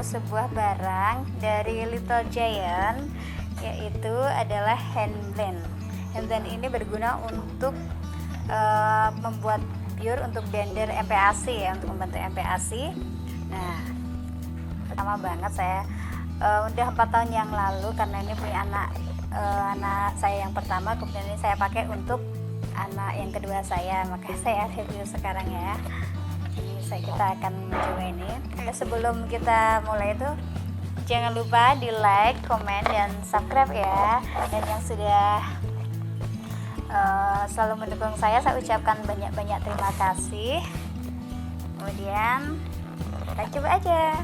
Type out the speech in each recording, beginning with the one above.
sebuah barang dari Little Giant, yaitu adalah hand blend. Hand blend ini berguna untuk membuat pure untuk blender MPAC ya, untuk membantu MPAC. Nah, pertama banget saya udah 4 tahun yang lalu, karena ini punya anak saya yang pertama, kemudian ini saya pakai untuk anak yang kedua saya, makanya saya review sekarang ya. Kita akan mencoba ini. Sebelum kita mulai itu, jangan lupa di like, komen, dan subscribe ya. Dan yang sudah selalu mendukung saya ucapkan banyak-banyak terima kasih. Kemudian kita coba aja.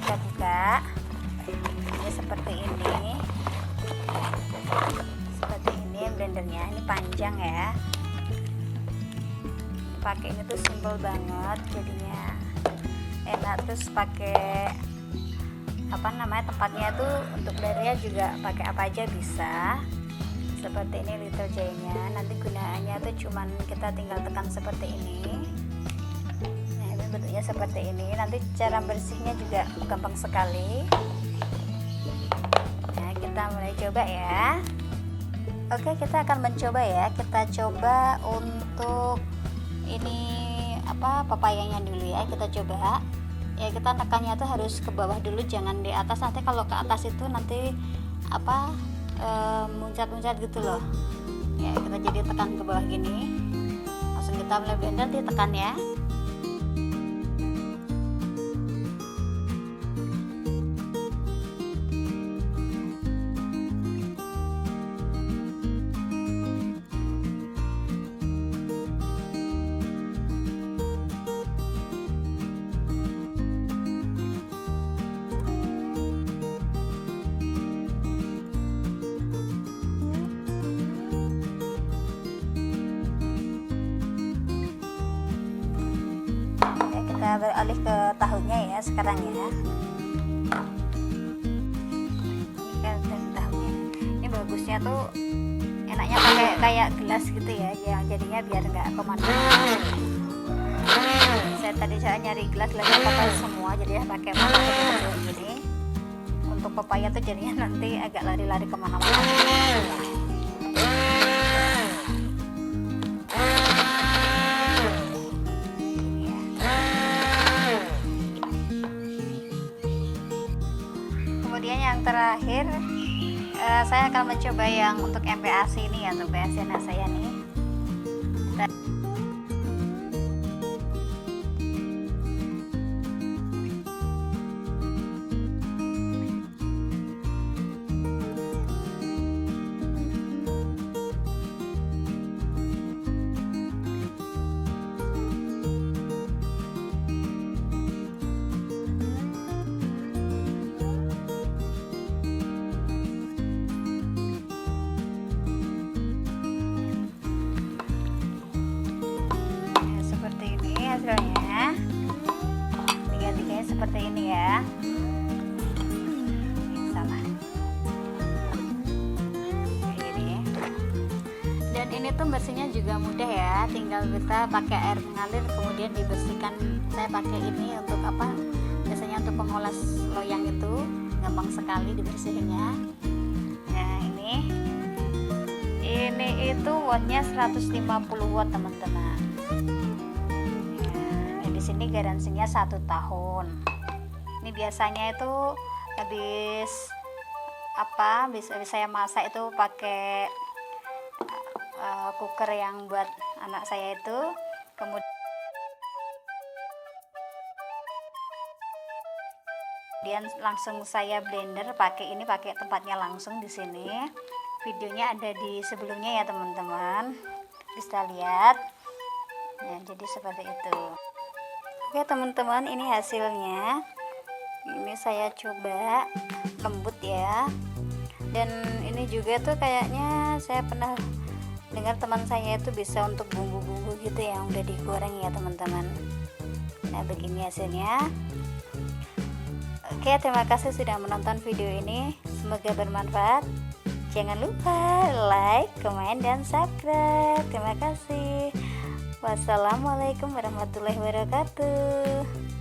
Kita buka ini seperti ini blendernya. Ini panjang ya, pakai ini tuh simpel banget, jadinya enak. Terus pakai tempatnya tuh untuk blendernya juga pakai apa aja bisa, seperti ini Little Giant-nya. Nanti gunaannya tuh cuman kita tinggal tekan seperti ini. Bentuknya seperti ini. Nanti cara bersihnya juga gampang sekali. Nah, kita mulai coba ya. Oke, kita akan mencoba ya. Kita coba untuk ini papayanya dulu ya. Kita coba ya, kita tekannya tuh harus ke bawah dulu, jangan di atas. Nanti kalau ke atas itu nanti muncat-muncat gitu loh ya. Kita jadi tekan ke bawah gini, langsung kita mulai blender, ditekan ya. Kita beralih ke tahunya ya sekarang ya. Ini tahunya. Ini bagusnya tuh enaknya pakai kayak gelas gitu ya, yang jadinya biar nggak kemana-mana. Saya nyari gelas pakai semua, jadi ya pakai gini. Untuk papaya tuh jadinya nanti agak lari-lari kemana-mana. Kemudian yang terakhir, saya akan mencoba yang untuk MPAC ini ya, untuk MPAC anak saya nih. Hasilnya tiga-tiganya seperti ini ya, sama ini. Dan ini tuh bersihnya juga mudah ya, tinggal kita pakai air mengalir kemudian dibersihkan. Saya pakai ini untuk biasanya untuk pengolas loyang, itu gampang sekali dibersihinnya. Nah, ini itu wattnya 150 watt teman-teman. Sini garansinya 1 tahun. Ini biasanya itu habis saya masak itu pakai cooker yang buat anak saya itu. Kemudian langsung saya blender pakai tempatnya langsung di sini. Videonya ada di sebelumnya ya teman-teman. bisa lihat. Nah, jadi seperti itu. Oke teman-teman, ini hasilnya. Ini saya coba lembut ya. Dan ini juga tuh kayaknya saya pernah dengar teman saya itu bisa untuk bumbu-bumbu gitu yang udah digoreng ya teman-teman. Nah, begini hasilnya. Oke, terima kasih sudah menonton video ini. Semoga bermanfaat. Jangan lupa like, komen, dan subscribe. Terima kasih. Wassalamualaikum warahmatullahi wabarakatuh.